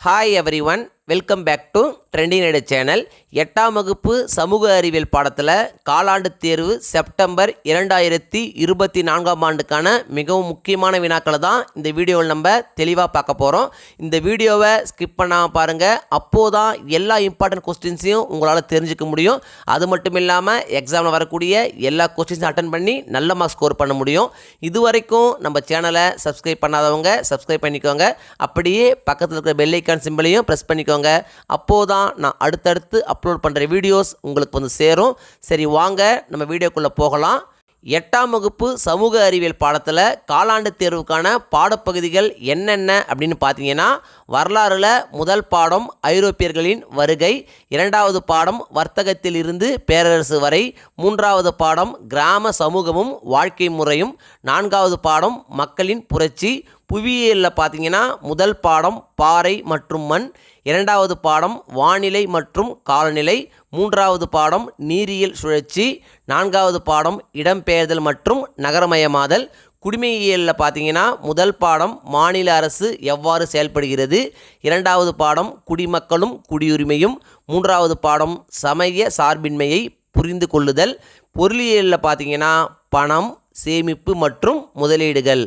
Hi everyone, welcome back to Trending Nerd channel. 8ஆம் வகுப்பு சமூக அறிவியல் பாடத்தில் காலாண்டு தேர்வு செப்டம்பர் 2024ஆம் ஆண்டுக்கான மிகவும் முக்கியமான வினாக்களை தான் இந்த வீடியோவில் நம்ம தெளிவாக பார்க்க போகிறோம். இந்த வீடியோவை ஸ்கிப் பண்ணாமல் பாருங்கள். அப்போதான் எல்லா இம்பார்ட்டன்ட் கொஸ்டின்ஸையும் உங்களால் தெரிஞ்சுக்க முடியும். அது மட்டும் இல்லாமல் எக்ஸாமில் வரக்கூடிய எல்லா கொஸ்டின்ஸும் அட்டன் பண்ணி நல்ல மார்க் ஸ்கோர் பண்ண முடியும். இது வரைக்கும் நம்ம சேனலை சப்ஸ்கிரைப் பண்ணாதவங்க சப்ஸ்கிரைப் பண்ணிக்கோங்க. அப்படியே பக்கத்தில் இருக்கிற பெல் ஐக்கான் சிம்பிளையும் ப்ரெஸ் பண்ணிக்கோங்க. அப்போதான் நான் அடுத்தடுத்து அப்லோட் பண்ணுற வீடியோஸ் உங்களுக்கு வந்து சேரும். சரி, வாங்க நம்ம வீடியோக்குள்ளே போகலாம். 8ஆம் வகுப்பு சமூக அறிவியல் பாடத்தில் காலாண்டு தேர்வுக்கான பாடப்பகுதிகள் என்னென்ன அப்படின்னு பார்த்தீங்கன்னா, வரலாறுல முதல் பாடம் ஐரோப்பியர்களின் வருகை, 2வது பாடம் வர்த்தகத்தில் இருந்து பேரரசு வரை, 3வது பாடம் கிராம சமூகமும் வாழ்க்கை முறையும், 4வது பாடம் மக்களின் புரட்சி, புவியியலில் பார்த்தீங்கன்னா முதல் பாடம் பாறை மற்றும் மண், 2வது பாடம் வானிலை மற்றும் காலநிலை, 3வது பாடம் நீரியல் சுழற்சி, 4வது பாடம் இடம்பெயர்தல் மற்றும் நகரமயமாதல், குடிமையியலில் பார்த்தீங்கன்னா முதல் பாடம் மாநில அரசு எவ்வாறு செயல்படுகிறது, 2வது பாடம் குடிமக்களும் குடியுரிமையும், 3வது பாடம் சமய சார்பின்மையை புரிந்து கொள்ளுதல், பொருளியலில் பார்த்தீங்கன்னா பணம், சேமிப்பு மற்றும் முதலீடுகள்.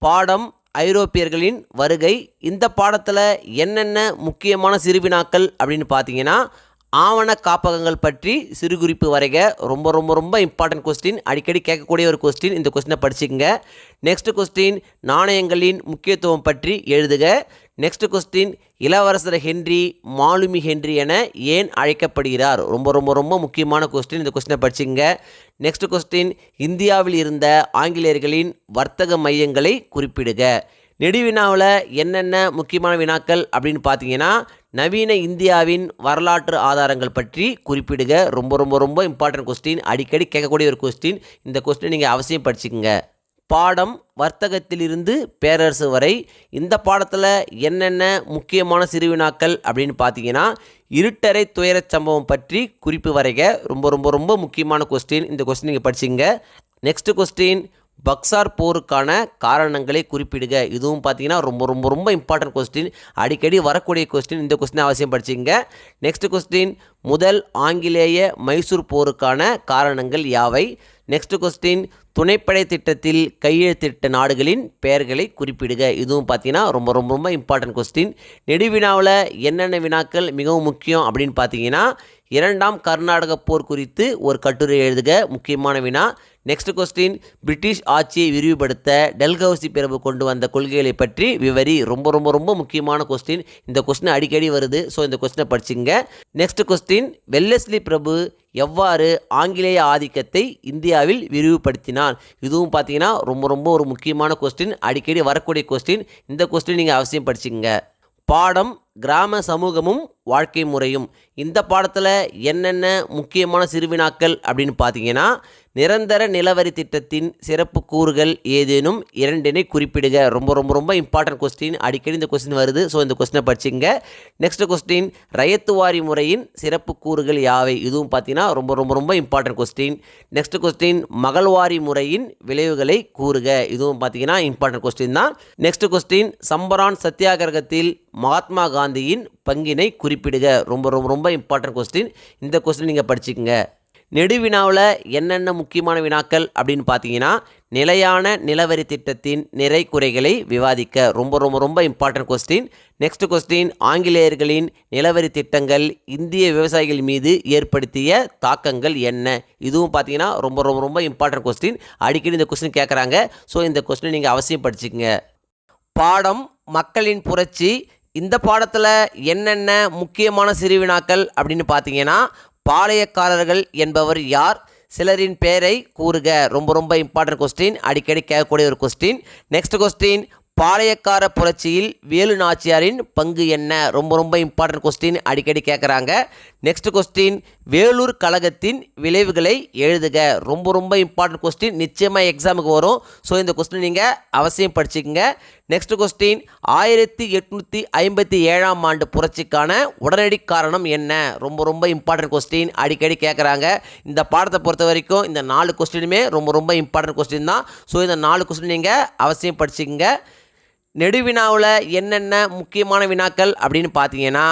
பாடம் ஐரோப்பியர்களின் வருகை. இந்த பாடத்தில் என்னென்ன முக்கியமான சிறுவினாக்கள் அப்படின்னு பார்த்தீங்கன்னா, ஆவண காப்பகங்கள் பற்றி சிறு குறிப்பு வரைக. ரொம்ப ரொம்ப ரொம்ப இம்பார்ட்டன்ட் கொஸ்டின், அடிக்கடி கேட்கக்கூடிய ஒரு கொஸ்டின். இந்த கொஸ்டினை படிச்சுக்கங்க. நெக்ஸ்ட் கொஸ்டின், நாணயங்களின் முக்கியத்துவம் பற்றி எழுதுக. நெக்ஸ்ட் கொஸ்டின், இளவரசர் ஹென்றி மாலுமி ஹென்றி என ஏன் அழைக்கப்படுகிறார்? ரொம்ப ரொம்ப ரொம்ப முக்கியமான கொஸ்டின். இந்த கொஸ்டினை படிச்சுங்க. நெக்ஸ்ட் கொஸ்டின், இந்தியாவில் இருந்த ஆங்கிலேயர்களின் வர்த்தக மையங்களை குறிப்பிடுக. நெடுவினாவில் என்னென்ன முக்கியமான வினாக்கள் அப்படின்னு பார்த்தீங்கன்னா, நவீன இந்தியாவின் வரலாற்று ஆதாரங்கள் பற்றி குறிப்பிடுக. ரொம்ப ரொம்ப ரொம்ப இம்பார்ட்டன்ட் கொஸ்டின், அடிக்கடி கேட்கக்கூடிய ஒரு கொஸ்டின். இந்த கொஸ்டின் நீங்கள் அவசியம் படிச்சுக்கங்க. பாடம் வர்த்தகத்திலிருந்து பேரரசு வரை. இந்த பாடத்தில் என்னென்ன முக்கியமான சிறுவினாக்கள் அப்படின்னு பார்த்தீங்கன்னா, இருட்டறை துயரச் சம்பவம் பற்றி குறிப்பு வரைக. ரொம்ப ரொம்ப ரொம்ப முக்கியமான கொஸ்டின். இந்த கொஸ்டின் நீங்கள் படிச்சுங்க. நெக்ஸ்ட் கொஸ்டின், பக்சார் போருக்கான காரணங்களை குறிப்பிடுக. இதுவும் பார்த்தீங்கன்னா ரொம்ப ரொம்ப ரொம்ப இம்பார்ட்டன்ட் கொஸ்டின், அடிக்கடி வரக்கூடிய கொஸ்டின். இந்த கொஸ்டினை அவசியம் படிச்சுங்க. நெக்ஸ்ட் கொஸ்டின், முதல் ஆங்கிலேய மைசூர் போருக்கான காரணங்கள் யாவை? நெக்ஸ்ட் கொஸ்டின், துணைப்படை திட்டத்தில் கையெழுத்திட்ட நாடுகளின் பெயர்களை குறிப்பிடுக. இதுவும் பார்த்தீங்கன்னா ரொம்ப ரொம்ப ரொம்ப இம்பார்ட்டன்ட் கொஸ்டின். நெடுவினாவில் என்னென்ன வினாக்கள் மிகவும் முக்கியம் அப்படின்னு பார்த்தீங்கன்னா, 2ஆம் கர்நாடக போர் குறித்து ஒரு கட்டுரை எழுதுக. முக்கியமான வினா. நெக்ஸ்ட் கொஸ்டின், பிரிட்டிஷ் ஆட்சியை விரிவுபடுத்த டெல்ஹவுசி பிரபு கொண்டு வந்த கொள்கைகளை பற்றி விவரி. ரொம்ப ரொம்ப ரொம்ப முக்கியமான கொஸ்டின். இந்த கொஸ்டின் அடிக்கடி வருது, ஸோ இந்த கொஸ்டினை படிச்சுங்க. நெக்ஸ்ட் கொஸ்டின், வெல்லஸ்லி பிரபு எவ்வாறு ஆங்கிலேய ஆதிக்கத்தை இந்தியாவில் விரிவுபடுத்தினார்? இதுவும் பார்த்தீங்கன்னா ரொம்ப ரொம்ப ஒரு முக்கியமான கொஸ்டின், அடிக்கடி வரக்கூடிய கொஸ்டின். இந்த கொஸ்டின் நீங்கள் அவசியம் படிச்சுங்க. பாடம் கிராம சமூகமும் வாழ்க்கை முறையும். இந்த பாடத்தில் என்னென்ன முக்கியமான சிறுவினாக்கள் அப்படின்னு பார்த்தீங்கன்னா, நிரந்தர நிலவரி திட்டத்தின் சிறப்பு கூறுகள் ஏதேனும் 2 குறிப்பிடுக. ரொம்ப ரொம்ப ரொம்ப இம்பார்ட்டன்ட் கொஸ்டின், அடிக்கடி இந்த கொஸ்டின் வருது, ஸோ இந்த கொஸ்டினை படிச்சுங்க. நெக்ஸ்ட் கொஸ்டின், ரயத்துவாரி முறையின் சிறப்பு கூறுகள் யாவை? இதுவும் பார்த்தீங்கன்னா ரொம்ப ரொம்ப ரொம்ப இம்பார்ட்டன்ட் கொஸ்டின். நெக்ஸ்ட் கொஸ்டின், மகள்வாரி முறையின் விளைவுகளை கூறுக. இதுவும் பார்த்தீங்கன்னா இம்பார்ட்டன்ட் கொஸ்டின் தான். நெக்ஸ்ட் கொஸ்டின், சம்பரான் சத்தியாகிரகத்தில் மகாத்மா காந்தியின் பங்கினை குறிப்பிடுக. ரொம்ப ரொம்ப ரொம்ப இம்பார்ட்டன்ட் கொஸ்டின். இந்த கொஸ்டின் நீங்கள் படிச்சுக்கங்க. நெடுவினாவில் என்னென்ன முக்கியமான வினாக்கள் அப்படின்னு பார்த்தீங்கன்னா, நிலையான நிலவரி திட்டத்தின் நிறை குறைகளை விவாதிக்க. ரொம்ப ரொம்ப ரொம்ப இம்பார்ட்டன்ட் கொஸ்டின். நெக்ஸ்ட் கொஸ்டின், ஆங்கிலேயர்களின் நிலவரி திட்டங்கள் இந்திய விவசாயிகள் மீது ஏற்படுத்திய தாக்கங்கள் என்ன? இதுவும் பார்த்தீங்கன்னா ரொம்ப ரொம்ப ரொம்ப இம்பார்ட்டன்ட் கொஸ்டின், அடிக்கடி இந்த கொஸ்டின் கேட்குறாங்க, ஸோ இந்த கொஸ்டின் நீங்கள் அவசியம் படிச்சுக்கங்க. பாடம் மக்களின் புரட்சி. இந்த பாடத்தில் என்னென்ன முக்கியமான சிறுவினாக்கள் அப்படின்னு பார்த்தீங்கன்னா, பாளையக்காரர்கள் என்பவர் யார்? சிலரின் பெயரை கூறுக. ரொம்ப ரொம்ப இம்பார்ட்டன்ட் கொஸ்டின், அடிக்கடி கேட்கக்கூடிய ஒரு கொஸ்டின். நெக்ஸ்ட் கொஸ்டின், பாளையக்கார புரட்சியில் வேலு நாச்சியாரின் பங்கு என்ன? ரொம்ப ரொம்ப இம்பார்ட்டன்ட் கொஸ்டின், அடிக்கடி கேட்குறாங்க. நெக்ஸ்ட் கொஸ்டின், வேலூர் கழகத்தின் விளைவுகளை எழுதுக. ரொம்ப ரொம்ப இம்பார்ட்டன்ட் கொஸ்டின், நிச்சயமாக எக்ஸாமுக்கு வரும், ஸோ இந்த கொஸ்டின் நீங்கள் அவசியம் படிச்சுக்கங்க. நெக்ஸ்ட் கொஸ்டின், 1857ஆம் ஆண்டு புரட்சிக்கான உடனடி காரணம் என்ன? ரொம்ப ரொம்ப இம்பார்ட்டன்ட் கொஸ்டின், அடிக்கடி கேட்குறாங்க. இந்த பாடத்தை பொறுத்த வரைக்கும் இந்த 4 கொஸ்டினுமே ரொம்ப ரொம்ப இம்பார்ட்டன்ட் கொஸ்டின் தான், ஸோ இந்த 4 கொஸ்டின் நீங்கள் அவசியம் படிச்சுக்கங்க. நெடுவினாவில் என்னென்ன முக்கியமான வினாக்கள் அப்படின்னு பார்த்தீங்கன்னா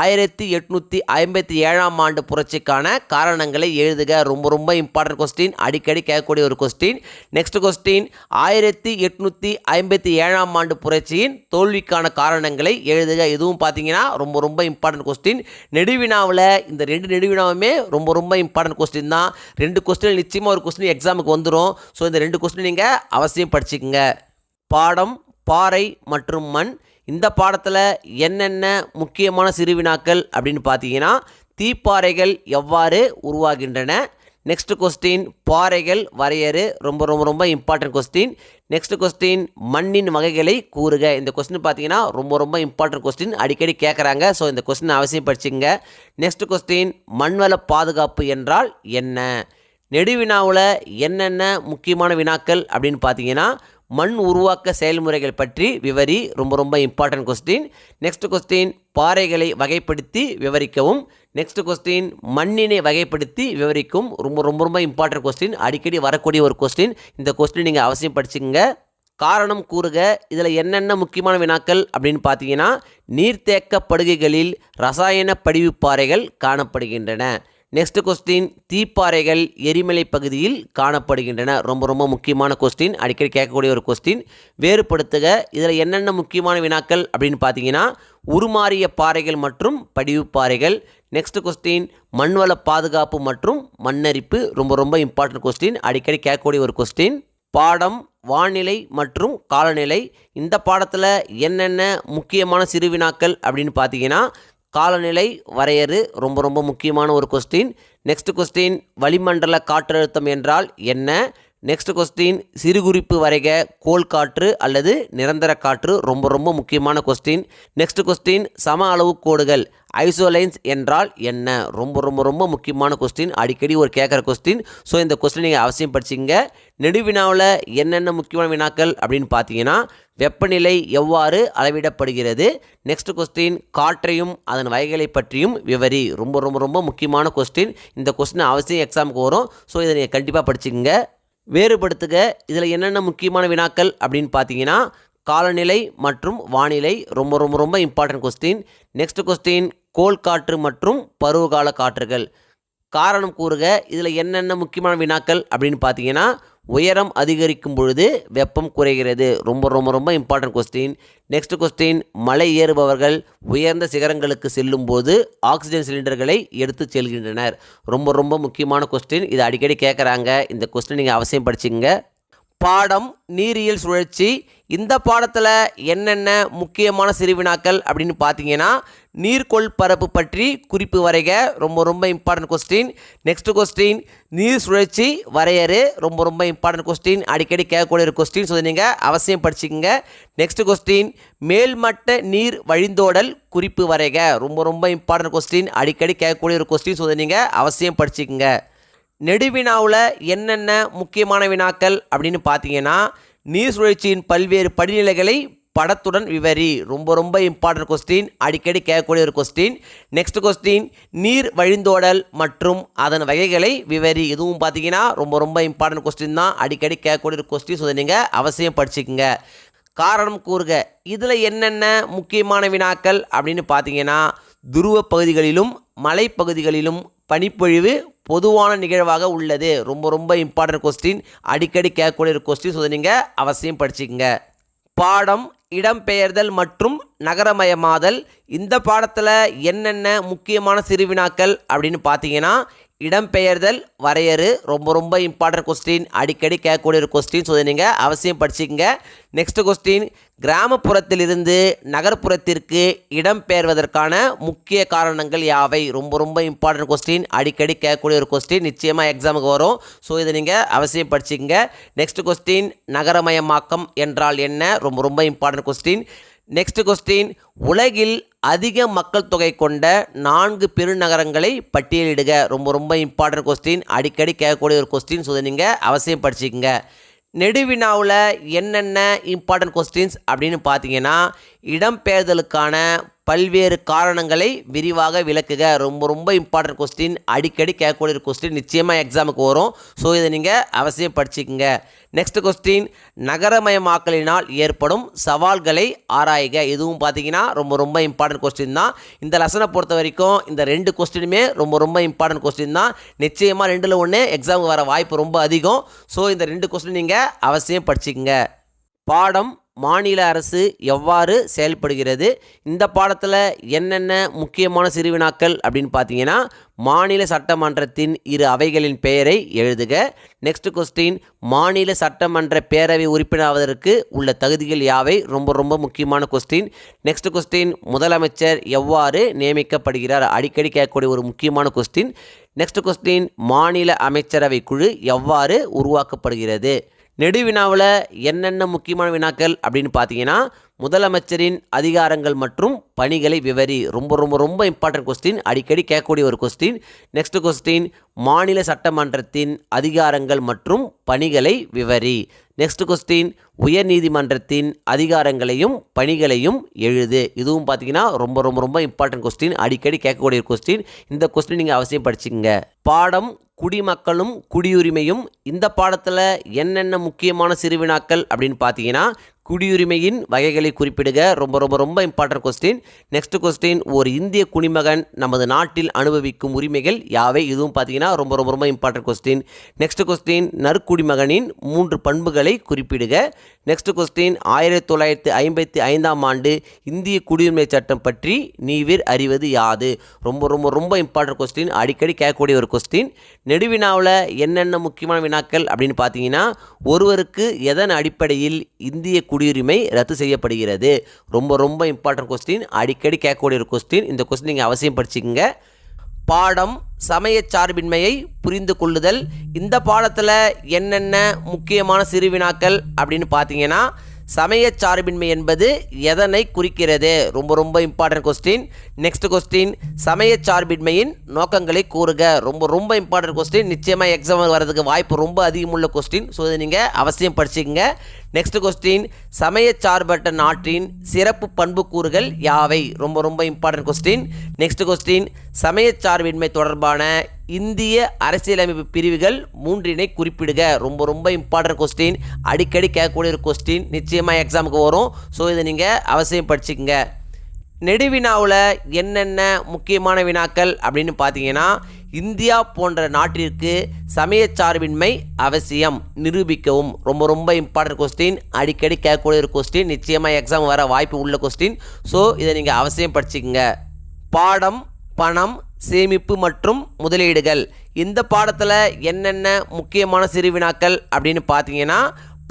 1857ஆம் ஆண்டு புரட்சிக்கான காரணங்களை எழுதுக. ரொம்ப ரொம்ப இம்பார்ட்டன்ட் கொஸ்டின், அடிக்கடி கேட்கக்கூடிய ஒரு கொஸ்டின். நெக்ஸ்ட் கொஸ்டின் 1857ஆம் ஆண்டு புரட்சியின் தோல்விக்கான காரணங்களை எழுதுக. இதுவும் பார்த்தீங்கன்னா ரொம்ப ரொம்ப இம்பார்ட்டன்ட் கொஸ்டின். நெடுவினாவில் இந்த 2 நெடுவினாவுமே ரொம்ப ரொம்ப இம்பார்ட்டன்ட் கொஸ்டின் தான். 2 கொஸ்டின் நிச்சயமாக ஒரு கொஸ்டின் எக்ஸாமுக்கு வந்துடும். ஸோ இந்த 2 கொஸ்டின் நீங்கள் அவசியம் படிச்சுக்கோங்க. பாடம் பாறை மற்றும் மண். இந்த பாடத்தில் என்னென்ன முக்கியமான சிறுவினாக்கள் அப்படின்னு பார்த்தீங்கன்னா, தீப்பாறைகள் எவ்வாறு உருவாகின்றன. நெக்ஸ்ட் கொஸ்டின் பாறைகள் வரையறு. ரொம்ப ரொம்ப ரொம்ப இம்பார்ட்டன்ட் கொஸ்டின். நெக்ஸ்ட் கொஸ்டின் மண்ணின் வகைகளை கூறுக. இந்த கொஸ்டின் பார்த்தீங்கன்னா ரொம்ப ரொம்ப இம்பார்ட்டன்ட் கொஸ்டின், அடிக்கடி கேட்குறாங்க. ஸோ இந்த கொஸ்டின் அவசியம் படிச்சுங்க. நெக்ஸ்ட் கொஸ்டின் மண்வள பாதுகாப்பு என்றால் என்ன. நெடுவினாவில் என்னென்ன முக்கியமான வினாக்கள் அப்படின்னு பார்த்தீங்கன்னா, மண் உருவாக்க செயல்முறைகள் பற்றி விவரி. ரொம்ப ரொம்ப இம்பார்ட்டன்ட் கொஸ்டின். நெக்ஸ்ட் கொஸ்டின் பாறைகளை வகைப்படுத்தி விவரிக்கவும். நெக்ஸ்ட் கொஸ்டின் மண்ணினை வகைப்படுத்தி விவரிக்கும். ரொம்ப ரொம்ப ரொம்ப இம்பார்ட்டன்ட் கொஸ்டின், அடிக்கடி வரக்கூடிய ஒரு கொஸ்டின். இந்த கொஸ்டின் நீங்கள் அவசியம் படிச்சுங்க. காரணம் கூறுக. இதில் என்னென்ன முக்கியமான வினாக்கள் அப்படின்னு பார்த்தீங்கன்னா, நீர்த்தேக்க படுகைகளில் ரசாயன படிவுப்பாறைகள் காணப்படுகின்றன. நெக்ஸ்ட் கொஸ்டின் தீப்பாறைகள் எரிமலை பகுதியில் காணப்படுகின்றன. ரொம்ப ரொம்ப முக்கியமான கொஸ்டின், அடிக்கடி கேட்கக்கூடிய ஒரு கொஸ்டின். வேறுபடுத்துக. இதில் என்னென்ன முக்கியமான வினாக்கள் அப்படின்னு பார்த்தீங்கன்னா, உருமாறிய பாறைகள் மற்றும் படிவுப்பாறைகள். நெக்ஸ்ட் கொஸ்டின் மண்வள பாதுகாப்பு மற்றும் மண்ணரிப்பு. ரொம்ப ரொம்ப இம்பார்ட்டன்ட் கொஸ்டின், அடிக்கடி கேட்கக்கூடிய ஒரு கொஸ்டின். பாடம் வானிலை மற்றும் காலநிலை. இந்த பாடத்தில் என்னென்ன முக்கியமான சிறுவினாக்கள் அப்படின்னு பார்த்தீங்கன்னா, காலநிலை வரையறு. ரொம்ப ரொம்ப முக்கியமான ஒரு கொஸ்டின். நெக்ஸ்ட் கொஸ்டின் வளிமண்டல காற்றழுத்தம் என்றால் என்ன. நெக்ஸ்ட் கொஸ்டின் சிறுகுறிப்பு வரைக. கோள் காற்று அல்லது நிரந்தர காற்று. ரொம்ப ரொம்ப முக்கியமான கொஸ்டின். நெக்ஸ்ட் கொஸ்டின் சம அளவு கோடுகள் ஐசோலைன்ஸ் என்றால் என்ன. ரொம்ப ரொம்ப ரொம்ப முக்கியமான கொஸ்டின், அடிக்கடி ஒரு கேட்குற கொஸ்டின். ஸோ இந்த கொஸ்டின் நீங்கள் அவசியம் படிச்சிங்க. நெடுவினாவில் என்னென்ன முக்கியமான வினாக்கள் அப்படின்னு பார்த்தீங்கன்னா, வெப்பநிலை எவ்வாறு அளவிடப்படுகிறது. நெக்ஸ்ட் கொஸ்டின் காற்றையும் அதன் வகைகளை பற்றியும் விவரி. ரொம்ப ரொம்ப ரொம்ப முக்கியமான கொஸ்டின். இந்த கொஸ்டின் அவசியம் எக்ஸாமுக்கு வரும். ஸோ இதை நீங்கள் கண்டிப்பாக படிச்சுங்க. வேறுபடுத்துக. இதில் என்னென்ன முக்கியமான வினாக்கள் அப்படின்னு பார்த்தீங்கன்னா, காலநிலை மற்றும் வானிலை. ரொம்ப ரொம்ப ரொம்ப இம்பார்ட்டன்ட் கொஸ்டின். நெக்ஸ்ட் கொஸ்டின் கோள் காற்று மற்றும் பருவகால காற்றுகள். காரணம் கூறுக. இதில் என்னென்ன முக்கியமான வினாக்கள் அப்படின்னு பார்த்தீங்கன்னா, உயரம் அதிகரிக்கும் பொழுது வெப்பம் குறைகிறது. ரொம்ப ரொம்ப ரொம்ப இம்பார்ட்டன்ட் கொஸ்டின். நெக்ஸ்ட் கொஸ்டின் மலை ஏறுபவர்கள் உயர்ந்த சிகரங்களுக்கு செல்லும் போது ஆக்சிஜன் சிலிண்டர்களை எடுத்து செல்கின்றனர். ரொம்ப ரொம்ப முக்கியமான கொஸ்டின், இது அடிக்கடி கேட்குறாங்க. இந்த கொஸ்டின் நீங்கள் அவசியம் படிச்சுங்க. பாடம் நீரியல் சுழற்சி. இந்த பாடத்தில் என்னென்ன முக்கியமான சிறுவினாக்கள் அப்படின்னு பார்த்தீங்கன்னா, நீர்கொள் பரப்பு பற்றி குறிப்பு வரைக. ரொம்ப ரொம்ப இம்பார்ட்டன்ட் கொஸ்டின். நெக்ஸ்ட் கொஸ்டின் நீர் சுழற்சி வரையறு. ரொம்ப ரொம்ப இம்பார்ட்டன்ட் கொஸ்டின், அடிக்கடி கேட்கக்கூடிய ஒரு கொஸ்டின். ஸோ நீங்கள் அவசியம் படிச்சுக்கங்க. நெக்ஸ்ட் கொஸ்டின் மேல்மட்ட நீர் வழிந்தோடல் குறிப்பு வரைக. ரொம்ப ரொம்ப இம்பார்ட்டன்ட் கொஸ்டின், அடிக்கடி கேட்கக்கூடிய ஒரு கொஸ்டின். ஸோ நீங்கள் அவசியம் படிச்சுக்கங்க. நெடுவினாவில் என்னென்ன முக்கியமான வினாக்கள் அப்படின்னு பார்த்தீங்கன்னா, நீர் சுழற்சியின் பல்வேறு படிநிலைகளை படத்துடன் விவரி. ரொம்ப ரொம்ப இம்பார்ட்டன்ட் கொஸ்டின், அடிக்கடி கேட்கக்கூடிய ஒரு கொஸ்டின். நெக்ஸ்ட் கொஸ்டின் நீர் வழிந்தோடல் மற்றும் அதன் வகைகளை விவரி. இதுவும் பார்த்தீங்கன்னா ரொம்ப ரொம்ப இம்பார்ட்டன்ட் கொஸ்டின் தான், அடிக்கடி கேட்கக்கூடிய ஒரு கொஸ்டின். ஸோ நீங்கள் அவசியம் படிச்சுக்கோங்க. காரணம் கூறுக. இதில் என்னென்ன முக்கியமான வினாக்கள் அப்படின்னு பார்த்தீங்கன்னா, துருவ பகுதிகளிலும் மலைப்பகுதிகளிலும் பனிப்பொழிவு பொதுவான நிகழ்வாக உள்ளது. ரொம்ப ரொம்ப இம்பார்ட்டன்ட் கொஸ்டின், அடிக்கடி கேட்கக்கூடிய ஒரு கொஸ்டின். ஸோ நீங்கள் அவசியம் படிச்சுக்கங்க. பாடம் இடம்பெயர்தல் மற்றும் நகரமயமாதல். இந்த பாடத்தில் என்னென்ன முக்கியமான சிறுவினாக்கள் அப்படின்னு பார்த்தீங்கன்னா, இடம்பெயர்தல் வரையறு. ரொம்ப ரொம்ப இம்பார்ட்டன்ட் கொஸ்டின், அடிக்கடி கேட்கக்கூடிய ஒரு கொஸ்டின். ஸோ நீங்கள் அவசியம் படிச்சுக்கங்க. நெக்ஸ்ட் கொஸ்டின் கிராமப்புறத்திலிருந்து நகர்ப்புறத்திற்கு இடம்பெயர்வதற்கான முக்கிய காரணங்கள் யாவை. ரொம்ப ரொம்ப இம்பார்ட்டன்ட் கொஸ்டின், அடிக்கடி கேட்கக்கூடிய ஒரு கொஸ்டின். நிச்சயமாக எக்ஸாமுக்கு வரும். ஸோ இதை நீங்கள் அவசியம் படிச்சுக்கங்க. நெக்ஸ்ட் கொஸ்டின் நகரமயமாக்கம் என்றால் என்ன. ரொம்ப ரொம்ப இம்பார்ட்டன்ட் கொஸ்டின். நெக்ஸ்ட் கொஸ்டின் உலகில் அதிக மக்கள் தொகை கொண்ட 4 பெருநகரங்களை பட்டியலிடுக. ரொம்ப ரொம்ப இம்பார்ட்டன்ட் கொஸ்டின், அடிக்கடி கேட்கக்கூடிய ஒரு கொஸ்டின். ஸோ நீங்கள் அவசியம் படிச்சுக்கங்க. நெடுவினாவில் என்னென்ன இம்பார்ட்டன்ட் கொஸ்டின்ஸ் அப்படின்னு பார்த்தீங்கன்னா, இடம்பெயர்தலுக்கான பல்வேறு காரணங்களை விரிவாக விளக்குக. ரொம்ப ரொம்ப இம்பார்ட்டன்ட் கொஸ்டின், அடிக்கடி கேட்கக்கூடிய கொஸ்டின், நிச்சயமாக எக்ஸாமுக்கு வரும். ஸோ இதை நீங்கள் அவசியம் படிச்சுக்கோங்க. நெக்ஸ்ட் கொஸ்டின், நகரமயமாக்கலினால் ஏற்படும் சவால்களை ஆராய்க. இதுவும் பார்த்தீங்கன்னா ரொம்ப ரொம்ப இம்பார்ட்டன்ட் கொஸ்டின் தான். இந்த லெசனை பொறுத்த வரைக்கும் இந்த 2 கொஸ்டினுமே ரொம்ப ரொம்ப இம்பார்ட்டன்ட் கொஸ்டின் தான். நிச்சயமாக 2ல் 1 எக்ஸாமுக்கு வர வாய்ப்பு ரொம்ப அதிகம். ஸோ இந்த 2 கொஸ்டின் நீங்கள் அவசியம் படிச்சுக்கோங்க. பாடம் மாநில அரசு எவ்வாறு செயல்படுகிறது. இந்த பாடத்தில் என்னென்ன முக்கியமான சிறுவினாக்கள் அப்படின்னு பார்த்தீங்கன்னா, மாநில சட்டமன்றத்தின் 2 அவைகளின் பெயரை எழுதுக. நெக்ஸ்ட் கொஸ்டின், மாநில சட்டமன்ற பேரவை உறுப்பினராவதற்கு உள்ள தகுதிகள் யாவை. ரொம்ப ரொம்ப முக்கியமான கொஸ்டின். நெக்ஸ்ட் கொஸ்டின், முதலமைச்சர் எவ்வாறு நியமிக்கப்படுகிறார். அடிக்கடி கேட்கக்கூடிய ஒரு முக்கியமான கொஸ்டின். நெக்ஸ்ட் கொஸ்டின், மாநில அமைச்சரவை குழு எவ்வாறு உருவாக்கப்படுகிறது. நெடுவினாவில் என்னென்ன முக்கியமான வினாக்கள் அப்படின்னு பார்த்தீங்கன்னா, முதலமைச்சரின் அதிகாரங்கள் மற்றும் பணிகளை விவரி. ரொம்ப ரொம்ப ரொம்ப இம்பார்ட்டன்ட் கொஸ்டின், அடிக்கடி கேட்கக்கூடிய ஒரு கொஸ்டின். நெக்ஸ்ட் கொஸ்டின், மாநில சட்டமன்றத்தின் அதிகாரங்கள் மற்றும் பணிகளை விவரி. நெக்ஸ்ட் கொஸ்டின், உயர்நீதிமன்றத்தின் அதிகாரங்களையும் பணிகளையும் எழுது. இதுவும் பார்த்தீங்கன்னா ரொம்ப ரொம்ப ரொம்ப இம்பார்ட்டன்ட் கொஸ்டின், அடிக்கடி கேட்கக்கூடிய கொஸ்டின். இந்த கொஸ்டின் நீங்கள் அவசியம் படிச்சுக்கங்க. பாடம் குடிமக்களும் குடியுரிமையும். இந்த பாடத்தில் என்னென்ன முக்கியமான சிறுவினாக்கள் அப்படின்னு பார்த்தீங்கன்னா, குடியுரிமையின் வகைகளை குறிப்பிடுக. ரொம்ப ரொம்ப ரொம்ப இம்பார்ட்டன்ட் கொஸ்டின். நெக்ஸ்ட் கொஸ்டின், ஒரு இந்திய குடிமகன் நமது நாட்டில் அனுபவிக்கும் உரிமைகள் யாவை. இதுவும் பார்த்தீங்கன்னா ரொம்ப ரொம்ப ரொம்ப இம்பார்ட்டன்ட் கொஸ்டின். நெக்ஸ்ட் கொஸ்டின், நற்குடிமகனின் 3 பண்புகளை குறிப்பிடுக. நெக்ஸ்ட் கொஸ்டின், 1955ஆம் ஆண்டு இந்திய குடியுரிமை சட்டம் பற்றி நீவிர் அறிவது யாது. ரொம்ப ரொம்ப ரொம்ப இம்பார்ட்டன்ட் கொஸ்டின், அடிக்கடி கேட்கக்கூடிய ஒரு கொஸ்டின். நெடுவினாவில் என்னென்ன முக்கியமான வினாக்கள் அப்படின்னு பார்த்தீங்கன்னா, ஒருவருக்கு எதன் அடிப்படையில் இந்திய குடியுரிமை ரத்து செய்யப்படுகிறது. ரொம்ப ரொம்ப இம்பார்ட்டன்ட் கொஸ்டின், அடிக்கடி கேட்கக்கூடிய ஒரு கொஸ்டின். இந்த கொஸ்டின் நீங்கள் அவசியம் படிச்சுக்கங்க. பாடம் சமய சார்பின்மையை புரிந்து கொள்ளுதல். இந்த பாடத்தில் என்னென்ன முக்கியமான சிறுவினாக்கள் அப்படின்னு பார்த்தீங்கன்னா, சமய சார்பின்மை என்பது எதனை குறிக்கிறது. ரொம்ப ரொம்ப இம்பார்ட்டன்ட் கொஸ்டின். நெக்ஸ்ட் கொஸ்டின், சமய சார்பின்மையின் நோக்கங்களை கூறுக. ரொம்ப ரொம்ப இம்பார்ட்டன்ட் கொஸ்டின், நிச்சயமாக எக்ஸாம் வரதுக்கு வாய்ப்பு ரொம்ப அதிகமுள்ள கொஸ்டின். ஸோ இதை நீங்கள் அவசியம் படிச்சுக்கங்க. நெக்ஸ்ட் கொஸ்டின், சமய சார்பற்ற நாட்டின் சிறப்பு பண்புக்கூறுகள் யாவை. ரொம்ப ரொம்ப இம்பார்ட்டன்ட் கொஸ்டின். நெக்ஸ்ட் கொஸ்டின், சமய சார்பின்மை தொடர்பான இந்திய அரசியலமைப்பு பிரிவுகள் 3 குறிப்பிடுக. ரொம்ப ரொம்ப இம்பார்ட்டன்ட் கொஸ்டின், அடிக்கடி கேட்கக்கூடிய ஒரு கொஸ்டின், நிச்சயமாக எக்ஸாமுக்கு வரும். ஸோ இதை நீங்கள் அவசியம் படிச்சுக்கங்க. நெடுவினாவில் என்னென்ன முக்கியமான வினாக்கள் அப்படின்னு பார்த்தீங்கன்னா, இந்தியா போன்ற நாட்டிற்கு சமய சார்பின்மை அவசியம், நிரூபிக்கவும். ரொம்ப ரொம்ப இம்பார்ட்டன்ட் கொஸ்டின், அடிக்கடி கேட்கக்கூடிய ஒரு கொஸ்டின், நிச்சயமாக எக்ஸாம் வர வாய்ப்பு உள்ள கொஸ்டின். ஸோ இதை நீங்கள் அவசியம் படிச்சுக்கங்க. பாடம் பணம் சேமிப்பு மற்றும் முதலீடுகள். இந்த பாடத்தில் என்னென்ன முக்கியமான சிறுவினாக்கள் அப்படின்னு பார்த்தீங்கன்னா,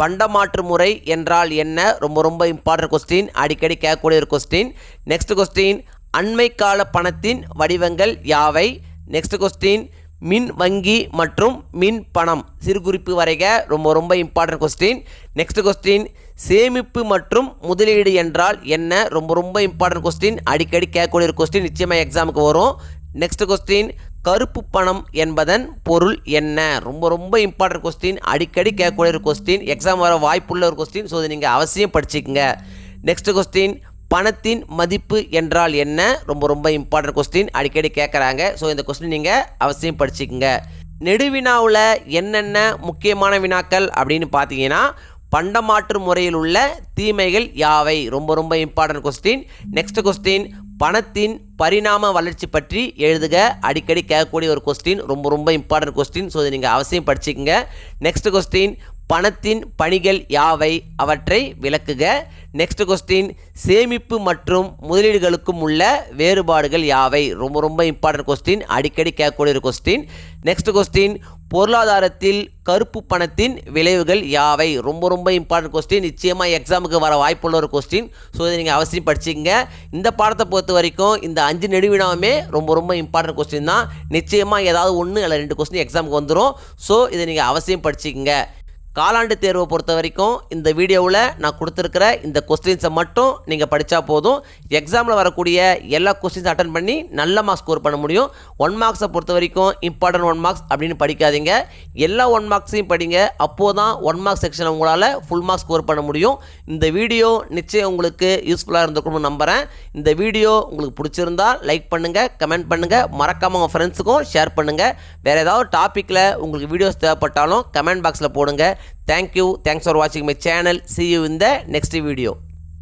பண்டமாற்று முறை என்றால் என்ன. ரொம்ப ரொம்ப இம்பார்ட்டன்ட் கொஸ்டின், அடிக்கடி கேட்கக்கூடிய ஒரு கொஸ்டின். நெக்ஸ்ட் கொஸ்டின், அண்மை கால பணத்தின் வடிவங்கள் யாவை. நெக்ஸ்ட் கொஸ்டின், மின் வங்கி மற்றும் மின் பணம் சிறுகுறிப்பு வரைக. ரொம்ப ரொம்ப இம்பார்ட்டன்ட் கொஸ்டின். நெக்ஸ்ட் கொஸ்டின், சேமிப்பு மற்றும் முதலீடு என்றால் என்ன. ரொம்ப ரொம்ப இம்பார்ட்டன்ட் கொஸ்டின், அடிக்கடி கேட்கக்கூடிய ஒரு கொஸ்டின், நிச்சயமாக எக்ஸாமுக்கு வரும். நெக்ஸ்ட் கொஸ்டின், கருப்பு பணம் என்பதன் பொருள் என்ன. ரொம்ப ரொம்ப இம்பார்ட்டன்ட் கொஸ்டின், அடிக்கடி கேட்கக்கூடிய ஒரு கொஸ்டின், எக்ஸாம் வர வாய்ப்புள்ள ஒரு கொஸ்டின். ஸோ இதை நீங்கள் அவசியம் படிச்சுக்கங்க. நெக்ஸ்ட் கொஸ்டின், பணத்தின் மதிப்பு என்றால் என்ன. ரொம்ப ரொம்ப இம்பார்ட்டன்ட் கொஸ்டின், அடிக்கடி கேட்குறாங்க. ஸோ இந்த கொஸ்டின் நீங்கள் அவசியம் படிச்சுக்கங்க. நெடுவினாவில் என்னென்ன முக்கியமான வினாக்கள் அப்படின்னு பார்த்தீங்கன்னா, பண்டமாற்று முறையில் உள்ள தீமைகள் யாவை. ரொம்ப ரொம்ப இம்பார்ட்டன்ட் கொஸ்டின். நெக்ஸ்ட் கொஸ்டின், பணத்தின் பரிணாம வளர்ச்சி பற்றி எழுதுக. அடிக்கடி கேட்கக்கூடிய ஒரு கொஸ்டின், ரொம்ப ரொம்ப இம்பார்ட்டன்ட் கொஸ்டின். ஸோ இதை நீங்கள் அவசியம் படிச்சுக்கங்க. நெக்ஸ்ட் கொஸ்டின், பணத்தின் பணிகள் யாவை, அவற்றை விளக்குக. நெக்ஸ்ட் கொஸ்டின், சேமிப்பு மற்றும் முதலீடுகளுக்கும் உள்ள வேறுபாடுகள் யாவை. ரொம்ப ரொம்ப இம்பார்ட்டன்ட் கொஸ்டின், அடிக்கடி கேட்கக்கூடிய ஒரு கொஸ்டின். நெக்ஸ்ட் கொஸ்டின், பொருளாதாரத்தில் கருப்பு பணத்தின் விளைவுகள் யாவை. ரொம்ப ரொம்ப இம்பார்ட்டன்ட் கொஸ்டின், நிச்சயமாக எக்ஸாமுக்கு வர வாய்ப்புள்ள ஒரு கொஸ்டின். ஸோ இதை நீங்கள் அவசியம் படிச்சுங்க. இந்த பாடத்தை பொறுத்த வரைக்கும் இந்த 5 நெடுவினாவுமே ரொம்ப ரொம்ப இம்பார்ட்டன்ட் கொஸ்டின் தான். நிச்சயமாக ஏதாவது 1 அல்லது 2 கொஸ்டின் எக்ஸாமுக்கு வந்துடும். ஸோ இதை நீங்கள் அவசியம் படிச்சுக்கங்க. காலாண்டு தேர்வை பொறுத்த வரைக்கும் இந்த வீடியோவில் நான் கொடுத்துருக்கிற இந்த கொஸ்டின்ஸை மட்டும் நீங்கள் படித்தா போதும். எக்ஸாமில் வரக்கூடிய எல்லா கொஸ்டின்ஸ் அட்டன் பண்ணி நல்ல மார்க்ஸ் ஸ்கோர் பண்ண முடியும். 1 மார்க்ஸை பொறுத்த வரைக்கும் இம்பார்ட்டன்ட் 1 மார்க்ஸ் அப்படின்னு படிக்காதீங்க. எல்லா 1 மார்க்ஸையும் படிங்க. அப்போது தான் 1 மார்க்ஸ் செக்ஷனில் உங்களால் ஃபுல் மார்க்ஸ் ஸ்கோர் பண்ண முடியும். இந்த வீடியோ நிச்சயம் உங்களுக்கு யூஸ்ஃபுல்லாக இருந்திருக்கும்னு நம்புகிறேன். இந்த வீடியோ உங்களுக்கு பிடிச்சிருந்தால் லைக் பண்ணுங்கள், கமெண்ட் பண்ணுங்கள், மறக்காமல் உங்கள் ஃப்ரெண்ட்ஸுக்கும் ஷேர் பண்ணுங்கள். வேறு ஏதாவது டாப்பிக்கில் உங்களுக்கு வீடியோஸ் தேவைப்பட்டாலும் கமெண்ட் பாக்ஸில் போடுங்க. Thank you. Thanks for watching my channel. See you in the next video.